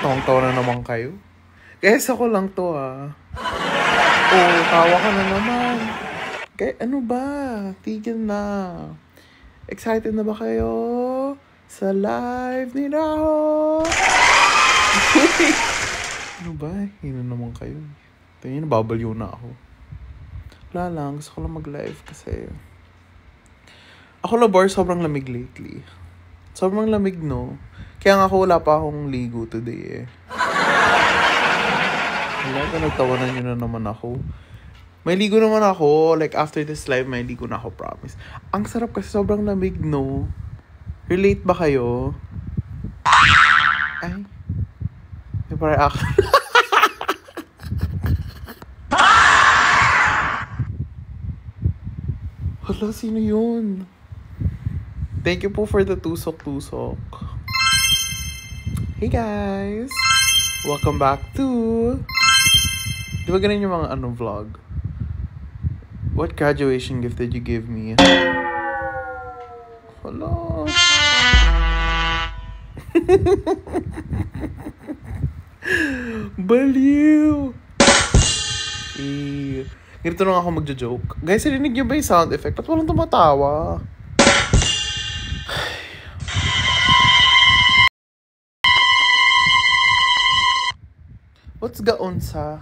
Tawang-tawa na naman kayo. Guys, ako lang to Oh, tawa ka na naman. Kaya ano ba? Tigil na. Excited na ba kayo sa live ni Raho? Ano ba? Hino naman kayo. Tingin, nababaliw na ako. Wala lang, gusto ko lang mag-live kasi ako labor, sobrang lamig lately. Sobrang lamig, no? Kaya nga ako wala pa akong ligo today Wala ka, nagtawanan nyo na naman ako. May ligo naman ako. Like, after this live, may ligo na ako, promise. Ang sarap kasi sobrang lamig, no? Relate ba kayo? Ay. May para Hala, sino yun? Thank you po for the tusok-tusok. Hey guys! Welcome back to... Di ba ganun yung mga vlog? What graduation gift did you give me? Hello? Baliw! Ganito lang ako magjo-joke. Guys, narinig niyo ba yung sound effect? Ba't walang tumatawa? What's gaon sa?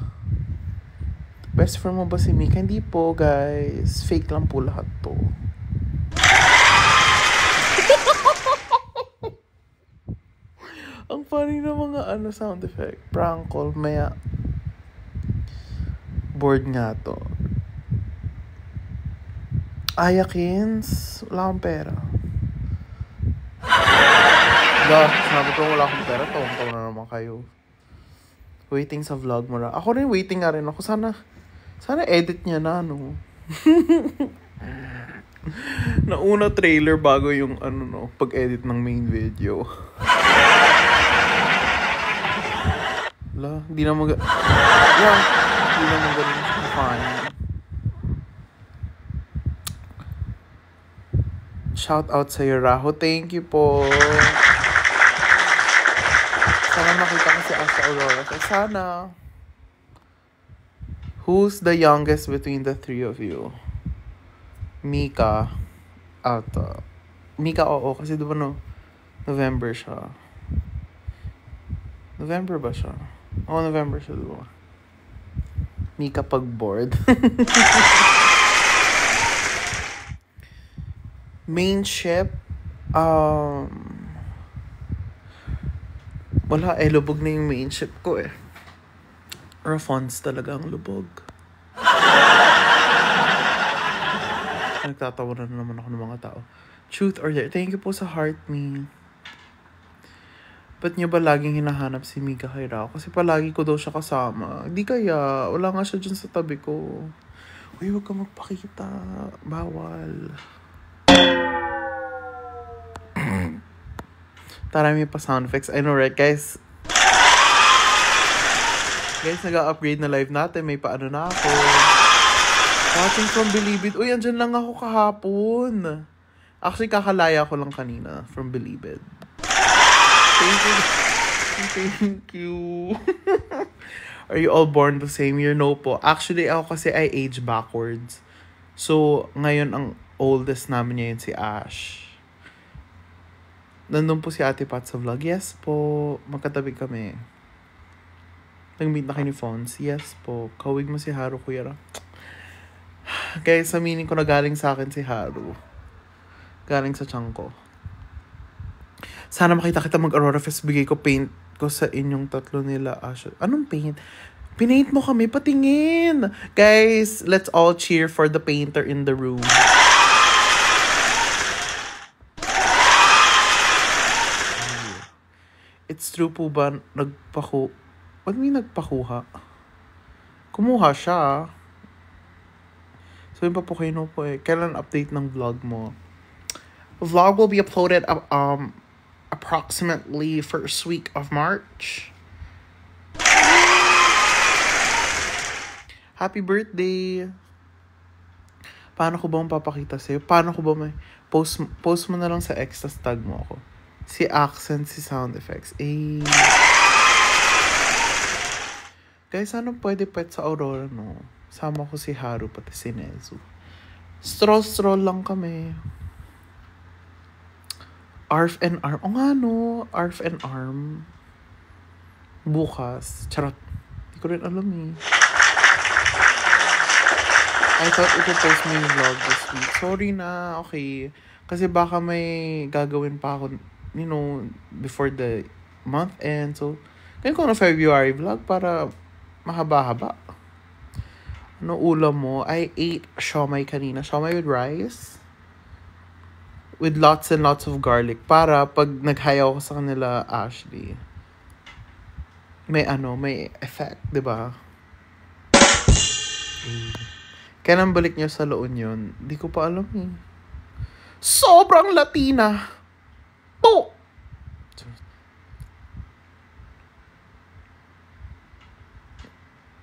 Best friend mo ba si Mika? Hindi po, guys. Fake lang po lahat to. Ang funny na mga sound effect. Prank call. Maya. Board nga to. Ayakins. Wala akong pera. Sabi ko wala akong pera. Tawang-tawa na naman kayo. Waiting sa vlog mo na. Ako rin, waiting nga rin ako. Sana edit niya na, no? Nauna trailer bago yung, pag-edit ng main video. Hindi naman ganun. Fine. Shout out sa Raho. Thank you po. Sana makita ko si Asha Aurora. Sana. Who's the youngest between the three of you? Mika. Mika, oo. Kasi diba November siya. November ba siya? Oo, November siya, diba? Mika pag bored. Main ship. Wala, lubog na yung main ship ko Rafons talaga ang lubog. Nagtatawa na naman ako ng mga tao. Truth or dare? Thank you po sa heart me. Ba't niyo ba laging hinahanap si Mika kay Rao? Kasi palagi ko daw siya kasama. Hindi kaya. Wala nga siya dyan sa tabi ko. Uy, huwag ka magpakita. Bawal. Tara, may pa sound effects. I know, right, guys? Guys, nag-upgrade na live natin. May paano na ako. Watching from Bilibid. Uy, andyan lang ako kahapon. Actually, kakalaya ko lang kanina from Bilibid. Thank you. Are you all born the same year? No po. Actually, ako kasi I age backwards. So, ngayon ang oldest namin ngayon si Ash. Nandun po si Ate Pat sa vlog. Yes po. Magkatabi kami. Nag-meet na kayo ni Fons. Yes po. Kawig mo si Haru, Kuya Ra. Guys, aminin ko na galing sa akin si Haru. Galing sa tiyan ko. Sana makita kita mag-Aurora Fest. Bigay ko paint ko sa inyong tatlo nila. Anong paint? Pinaint mo kami. Patingin. Guys, let's all cheer for the painter in the room. It's true po ba What do you mean nagpakuha? Kumuha siya. So yun pa po kayo po Kailan update ng vlog mo? Vlog will be uploaded approximately first week of March. Happy birthday! Paano ko ba mapapakita sa'yo? Paano ko ba may post mo na lang sa X, tas tag mo ako. Si accent, si sound effects. Eh. Guys, ano pwede pwede sa Aurora, no? Sama ko si Haru, pati si Nezu. Stroll lang kami. Arf and Arm. O nga, no? Arf and Arm. Bukas. Charot. Hindi ko rin alam eh. I thought ipo-post mo yung vlog this week. Sorry na. Okay. Kasi baka may gagawin pa ako, you know, before the month end. So, ganyan ko na February vlog para mahaba-haba. Ano ulam mo? I ate siomai kanina. Siomai with rice. With lots and lots of garlic. Para pag naghayaw ko sa kanila, Ashley, may effect, di ba? Kailan balik niyo sa La Union? Di ko pa alam eh. Sobrang Latina! Po!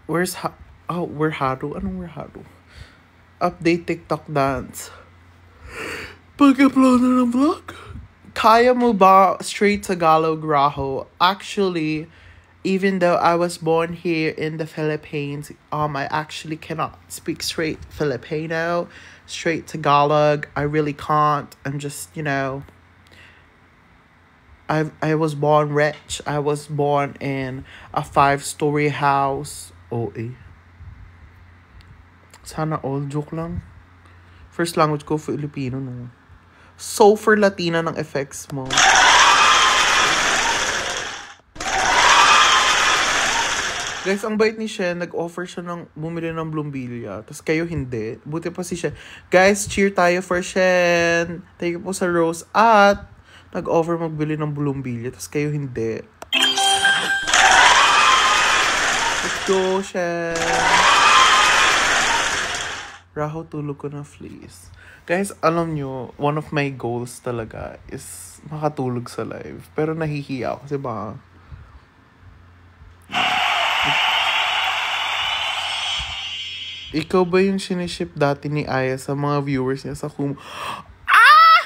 We're Haru? Anong we're Haru? Update TikTok dance. Pag-upload na ng vlog? Kaya mo ba straight Tagalog, Raho? Actually, even though I was born here in the Philippines, I actually cannot speak straight Filipino, straight Tagalog. I really can't. I'm just, you know, I was born rich. I was born in a 5-story house. OA. Sana all. Joke lang. First language ko, Filipino, no? So for Latina ng effects mo. Guys, ang bait ni Shen, nag-offer siya ng bumili ng Bloombilya. Tapos kayo hindi. Buti pa si Shen. Guys, cheer tayo for Shen. Thank you po sa Rose. At nag-offer magbili ng Bloombilya. Tapos kayo hindi. Let's go, Shen. Raho, tulog ko na, please. Guys, alam nyo, one of my goals talaga is makatulog sa live. Pero nahihiya ako kasi baka ikaw ba yung siniship dati ni Aya sa mga viewers niya sa Kumu? Ah!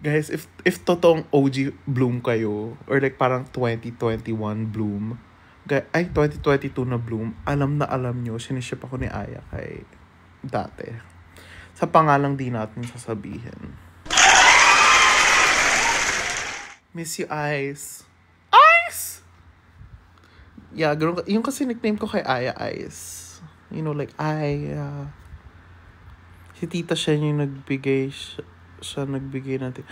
Guys, if totoong OG Bloom kayo, or like parang 2021 Bloom, ay 2022 na Bloom, alam na alam nyo, siniship ako ni Aya kay dati. Sa pangalang di natin sasabihin. Miss you, Ice. Ice! Yeah, ganun, yung kasi nickname ko kay Aya, Ice. You know, like, Aya. Si Tita Shen yung nagbigay, siya nagbigay natin.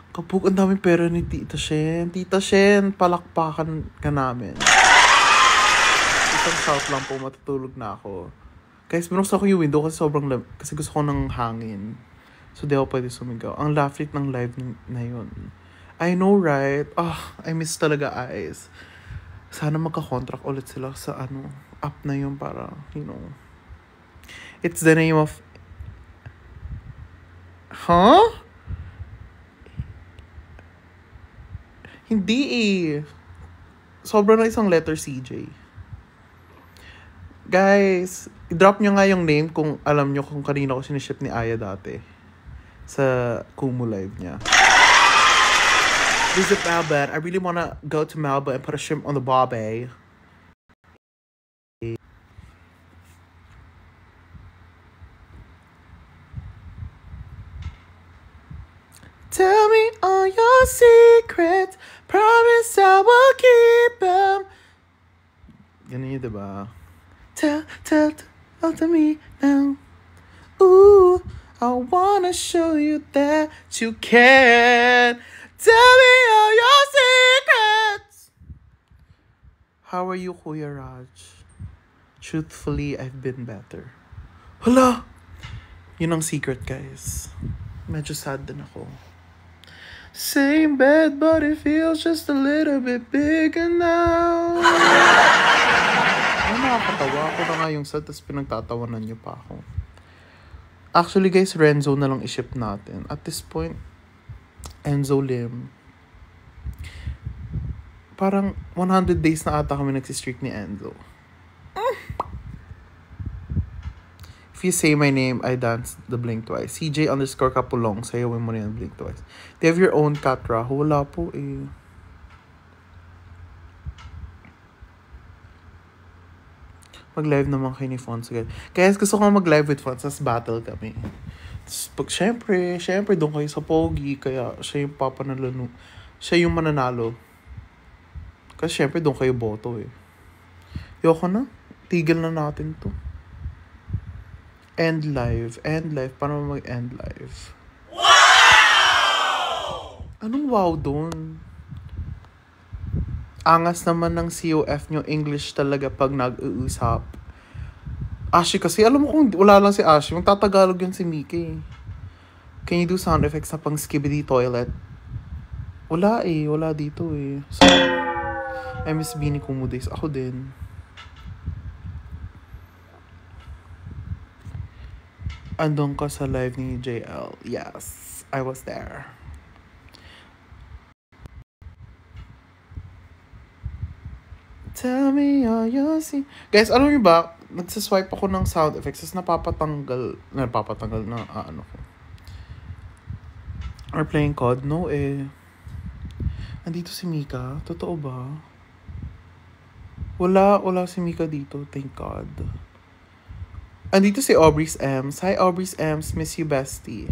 Kapag ang daming pera ni Tita Shen. Tita Shen, palakpakan ka namin. Isang shout lang po, matutulog na ako. Guys, binuksan ko yung window kasi sobrang kasi gusto ko ng hangin. So, di ako pwede sumigaw. Ang laugh rate ng live na yun. I know, right? I miss talaga Ice. Sana magka-contract ulit sila sa app na yun para, you know. It's the name of... Huh? Hindi eh. Sobra na isang letter CJ. Guys, i-drop nyo nga yung name kung alam nyo kung kanina ko siniship ni Aya dati. Sa Kumu live niya. Visit Melbourne. I really wanna go to Melbourne and put a shrimp on the barbie. Tell me all your secrets. Promise I will keep them. Ganun yun, diba? Tell to me now. Ooh, I wanna show you that you can. Tell me all your secrets. How are you, Kuya Raj? Truthfully, I've been better. Hala! Yun ang secret, guys. Medyo sad din ako. Same bed, but it feels just a little bit bigger now. Ay, nakakatawa. Ako na nga yung sad, tapos pinagtatawanan niyo pa ako. Actually, guys, Renzo na lang iship natin. At this point, Enzo Lim. Parang 100 days na ata kami nagsistreak ni Enzo. If you say my name, I dance the blink twice. CJ_Kapulong. Sayawin mo na yung blink twice. Do you have your own cat, Raho? Wala po eh. Mag-live naman kayo ni Fonz. Kaya gusto ko mag-live with Fonz. Tapos battle kami. Pag syempre, doon kayo sa Pogi. Kaya siya yung papanalano. Siya yung mananalo. Kasi syempre, doon kayo boto eh. Yoko na. Tigil na natin to. End live. Paano mag-end live? Wow! Anong wow doon? Angas naman ng COF nyo. English talaga pag nag-uusap. Ashi kasi, alam mo kung wala lang si Ashi. Magtatagalog yun si Mickey. Can you do sound effects na pang skibidi toilet? Wala eh. Wala dito eh. So, I miss Bini Kumu days. Ako din. Andong ka sa live ni JL. Yes, I was there. Tell me all you see. Guys, alam niyo ba, nagsaswipe ako ng sound effects, tapos napapatanggal na ano ko. Or playing COD? No eh. Andito si Mika? Totoo ba? Wala si Mika dito, thank God. Andito si Aubrey's Ems. Hi, Aubrey's Ems. Miss you, bestie.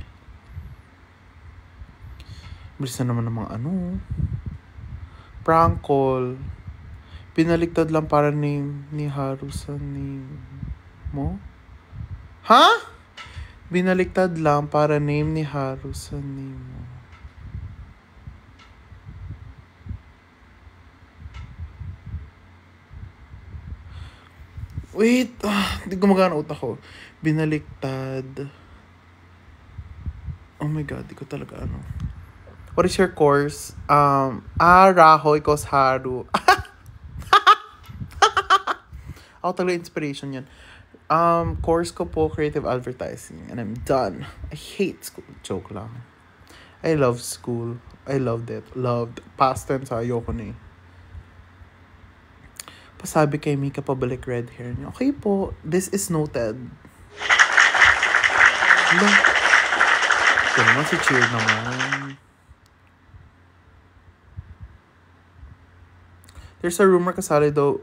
Bilis na naman ng mga ano. Prank call. Pinaligtad lang para name ni Haru sa name mo? Ha? Binaligtad lang para name ni Haru sa name mo. Wait, hindi gumagana utak ko. Binaliktad. Oh my God, di ko talaga ano. What is your course? Raho, ikaw Haru. Ako talaga inspiration yan. Course ko po, creative advertising. And I'm done. I hate school. Joke lang. I love school. I loved it. Loved. Past tense, ayoko na eh. Pasabi kay Mika pabalik red hair niya. Okay po, this is noted. Hello. Ito naman si Cheer naman. There's a rumor kasali daw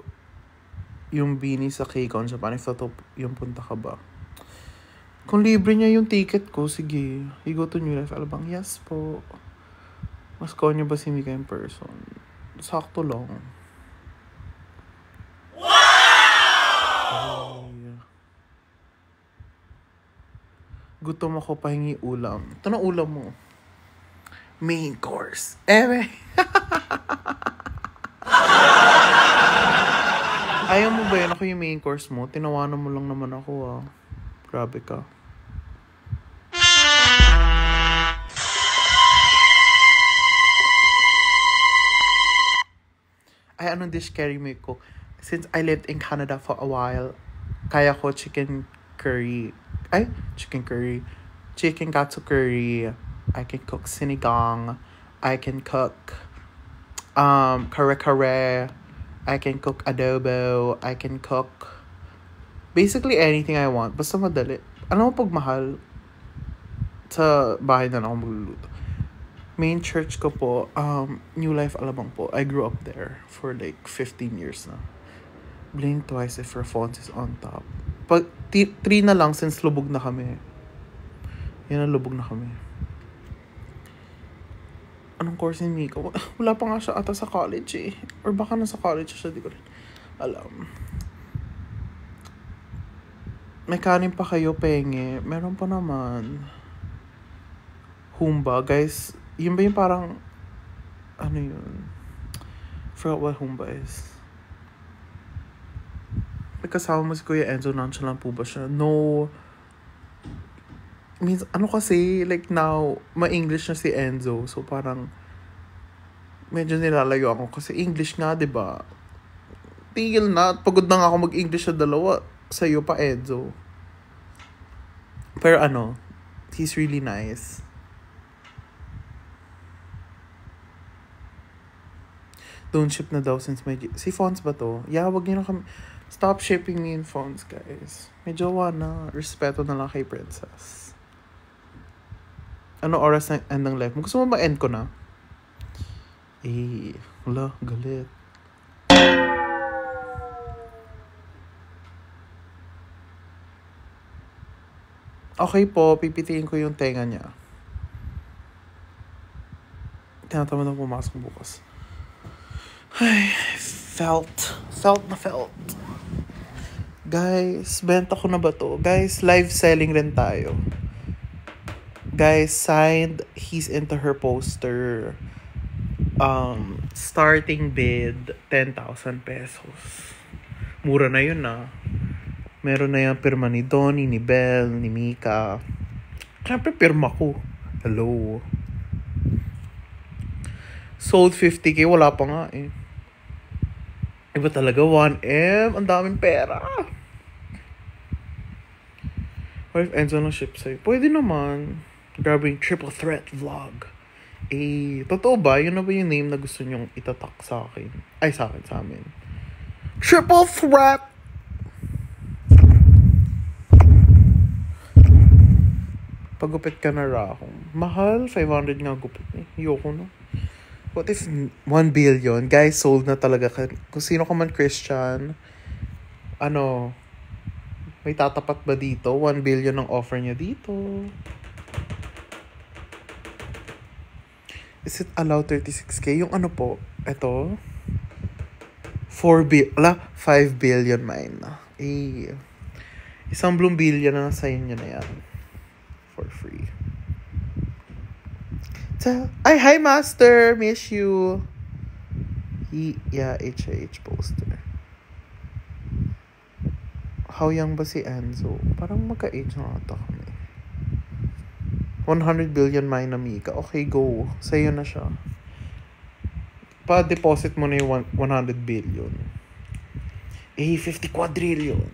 yung Bini sa K-Con Japan. If totoo yung punta ka ba? Kung libre niya yung ticket ko, sige. You go to New Life Alabang. Yes po. Mas call niyo ba si Mika in person? Sakto lang. Gutom ako, pahingi ulam. Ito na ulam mo. Main course. Ayaw mo ba yun? Ako yung main course mo. Tinawanan mo lang naman ako Grabe ka. Ay, anong dish carry mo cook? Since I lived in Canada for a while, kaya ko chicken katsu curry. I can cook sinigang. I can cook kare-kare. I can cook adobo. I can cook basically anything I want. Basta madali. Alam mo pag mahal, sa bahay na ako magluluto. Main church ko po, New Life Alabang po. I grew up there for like 15 years na. Blink twice if Rafonz is on top. Pag 3 na lang since lubog na kami. Yan na, lubog na kami. Anong course ni Mika? Wala pa nga siya ata sa college eh. Or baka nasa college siya, di ko rin alam. May kanin pa kayo, penge. Meron pa naman. Humba, guys. Yun ba yung parang, ano yun? Forgot what humba is. Kasama mo si Kuya Enzo, nonchalant po ba siya? No. Means, ano kasi, like now, ma-English na si Enzo. So, parang, medyo nilalayo ako. Kasi English nga, diba? Tigil na. Pagod na nga ako mag-English sa dalawa. Sa'yo pa, Enzo. Pero ano, he's really nice. Don't ship na daw since may... Si Fonz ba to? Yeah, wag niyo na kami... Stop shipping me in phones, guys. May jowa na. Respeto na lang kay Princess. Ano oras na end ng live mo? Gusto mo ma-end ko na? Wala, galit. Okay po, pipitiin ko yung tenga niya. Tinatamad na pumasok bukas. Ay, felt. Guys, benta ko na ba to? Guys, live selling rin tayo. Guys, signed, he's into her poster. Starting bid, 10,000 pesos. Mura na yun Meron na yung pirma ni Donnie, ni Belle, ni Mika. Siyempre, pirma ko. Hello. Sold 50k, wala pa nga eh. Iba talaga, 1M. Ang daming pera. What if Enzo ng ship sa'yo? Pwede naman. Grabbing triple threat vlog. Totoo ba? Yun na ba yung name na gusto nyong itatak sa akin? Ay, sa amin. Triple threat! Pagupit ka na rakong. Mahal, 500 nga gupit eh. Yoko na. What if 1 billion? Guys, sold na talaga. Kung sino ka man Christian, may tatapat ba dito? 1 billion ang offer niya dito. Is it allowed 36k? Yung po, ito, 5 billion mine na. Isang bloom billion na nasa inyo na yan. For free. Ay, hi master! Miss you. HH poster. How young ba si Enzo? Parang magka-age na ata kami. 100 billion mine na Mika. Okay, go. Sa'yo na siya. Pa-deposit mo na yung 100 billion. 50 quadrillion.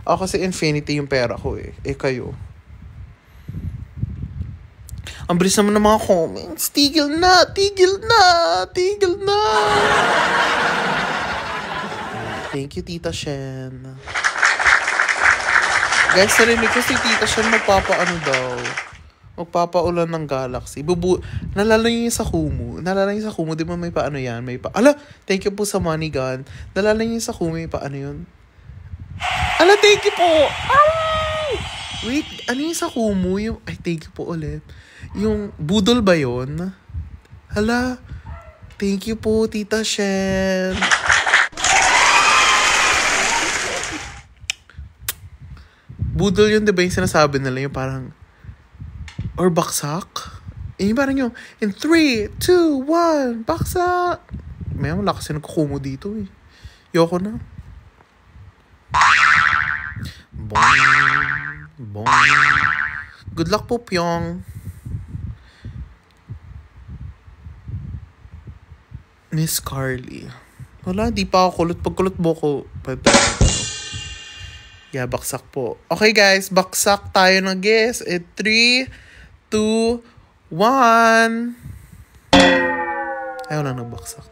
Ako kasi infinity yung pera ko eh. Kayo. Ang bilis naman ng mga comments. Tigil na! Thank you, Tita Shen. Guys, narinig ko si Tita Shen magpapaulan ng Galaxy. Nalala niyo yung sa Kumu. Di ba may paano yan? Thank you po sa Money Gun. Nalala niyo yung sa Kumu, may paano yun? Thank you po! Wait, ano yung sa Kumu? Thank you po ulit. Yung budol ba yun? Thank you po, Tita Shen. Budol yun, diba yung sinasabi nila yung parang, or baksak? Parang yung, in 3, 2, 1, baksak! Wala kasi nagkukumo dito eh. Yoko na. Boing. Good luck po, Pyong. Miss Carly. Di pa ako kulot. Pagkulot mo ko, baksak po. Okay guys, baksak tayo ng guess. 3, 2, 1. Ayaw lang nagbaksak.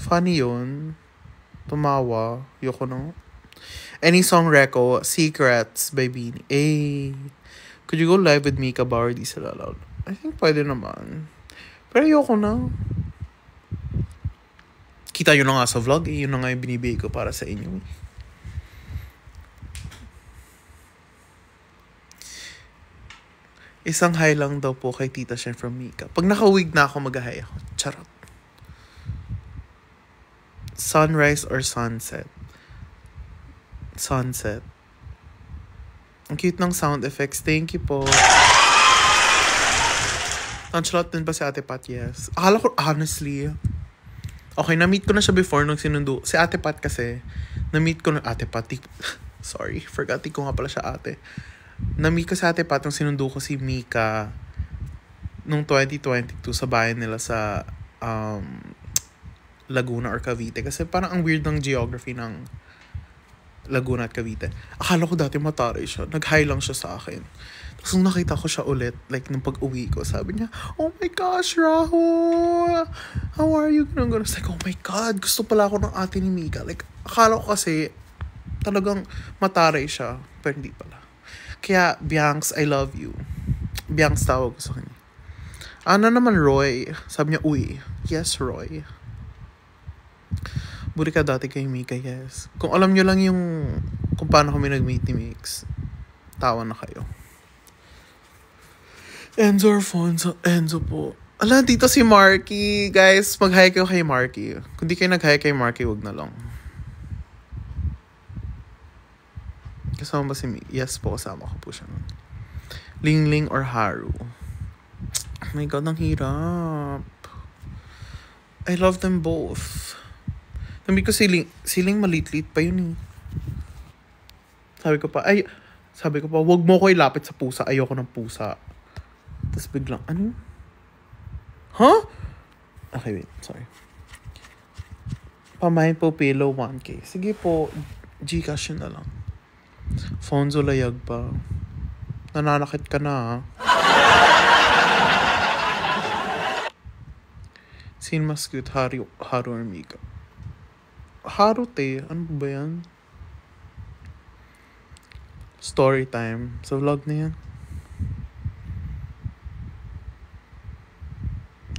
Funny yun. Tumawa. Yoko na. Any song reco, Secrets by Beanie. Could you go live with Mika Bauer? Di sila allowed. I think pwede naman. Pero ayoko na. Kita nyo na nga sa vlog. Yun na nga yung binibigay ko para sa inyo. Isang hi lang daw po kay Tita Shen from Mika. Pag naka-wig na ako, mag-hi ako. Charot. Sunrise or sunset? Sunset. Ang cute ng sound effects. Thank you po. Nonchalant din ba si Ate Pat? Yes. Akala ko, honestly, okay, na-meet ko na siya before nung sinundo. Si Ate Pat kasi, na-meet ko na, Ate Pat, sorry, forgot ko nga pala siya ate. Na-meet ko si Ate Pat nung sinundo ko si Mika nung 2022 sa bahay nila sa Laguna or Cavite. Kasi parang ang weird ng geography ng Laguna at Cavite. Akala ko dati mataray siya. Nag-hi lang siya sa akin. Tapos nung nakita ko siya ulit, like nung pag-uwi ko, sabi niya, "Oh my gosh, Rahul! How are you?" Ganun. I was like, "Oh my God, gusto pala ako ng ate ni Mika." Like, akala ko kasi talagang mataray siya. Pero hindi pala. Kaya, Bianx, I love you. Bianx tawag ko sa kanya. Ano naman, Roy? Sabi niya, "Uy." Yes, Roy. Buri ka dati kay Mika, yes. Kung alam nyo lang yung kung paano kami nag-meet ni Mix, tawa na kayo. Enzo Alfonso, Enzo po. Ala, dito si Marky. Guys, mag-hi kayo kay Marky. Kung di kayo nag-hi kay Marky, wag na lang. Kasama ba si Mika? Yes po, kasama ko po siya. Ling or Haru. Oh my God, ang hirap. I love them both. Sabi ko siling malitlit pa yun eh. Sabi ko pa, wag mo ko ilapit sa pusa. Ayoko ng pusa. Tapos biglang, ano? Huh? Okay, wait. Sorry. Pamahin po pillow 1K. Sige po, Gcash yun na lang. Fonzo layag pa. Nananakit ka na, ha? Sino mas cute? Haru or Mika? Haru, te. Ano ba yan? Story time. Sa vlog na yan.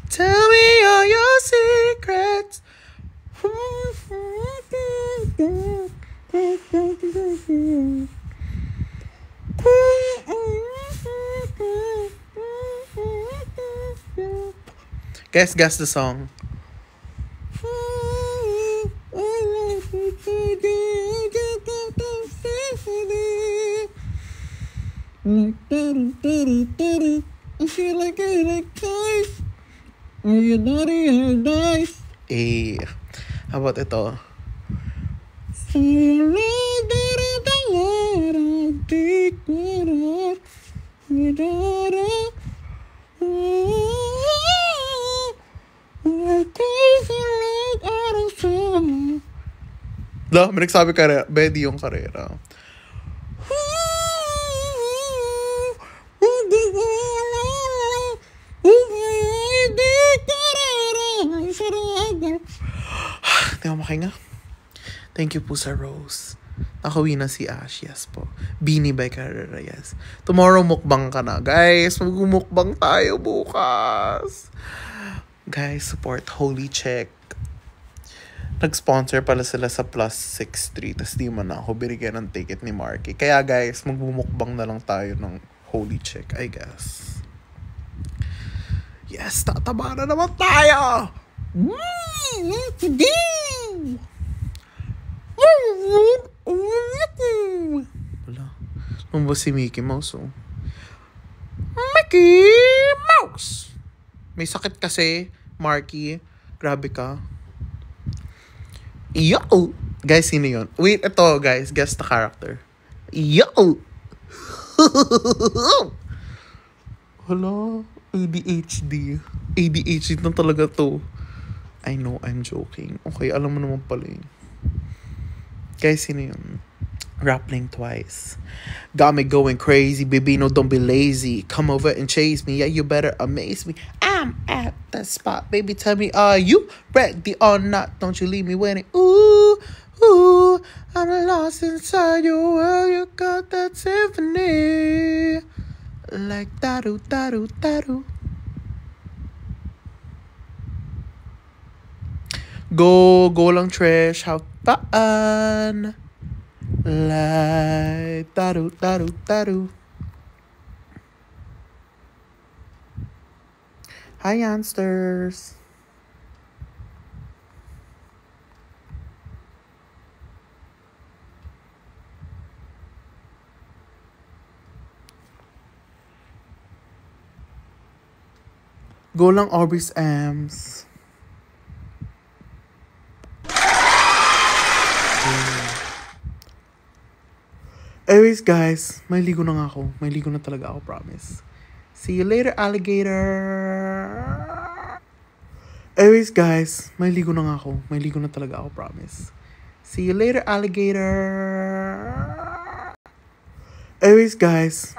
Tell me all your secrets. Guess the song. I feel like I like guys. Are you naughty or nice? Eh, how about ito? No, may nagsabi karera. Betty yung karera. Hindi ako makahinga. Thank you po sa Rose. Nakauwi na si Ash. Yes po. Beanie by Carrera. Yes. Tomorrow mukbang ka na. Guys, magmumukbang tayo bukas. Guys, support Holy Check. Nag-sponsor pala sila sa Plus 63. Tapos di man ako binigyan ng ticket ni Marky. Kaya guys, magmumukbang na lang tayo ng Holy Check, I guess. Yes, tataba na naman tayo! Let's go! Wala. Ano ba si Mickey Mouse, oh? Mickey Mouse! May sakit kasi, Marky. Grabe ka. Yo! Guys, sino yun? Wait, ito guys. Guess the character. Yo! Hala. ADHD. ADHD na talaga to. I know, I'm joking. Okay, alam mo naman pala yun. Guys, sino yun? Rappling twice. Got me going crazy. Baby, no, don't be lazy. Come over and chase me. Yeah, you better amaze me. I'm at that spot. Baby, tell me, are you ready or not? Don't you leave me waiting. Ooh, ooh. I'm lost inside your world. You got that symphony. Like da-do, da-do, da-do. Go lang, Trish. How fun. Like da-do, da-do, da-do. Hi, youngsters. Go lang, Aubrey's Ams. Anyways, guys, may ligo na nga ako. May ligo na talaga ako, promise. See you later, alligator. Anyways, guys, may ligo na nga ako. May ligo na talaga ako, promise. See you later, alligator. Anyways, guys,